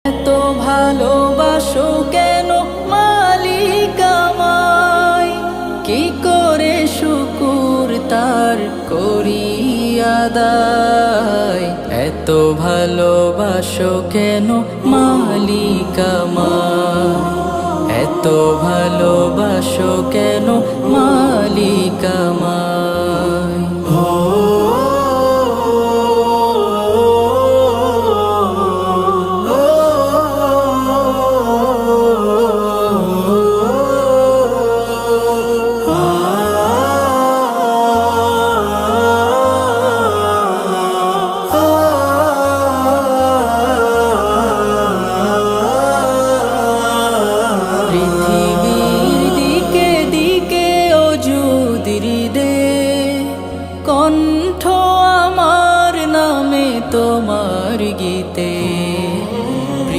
এত ভালোবাসো কেন মালিক আমায়, কি করে শুকুর তার করি আদায়। এত ভালোবাসো কেন মালিক আমায়, এত ভালোবাসো কেন মালিক আমায়।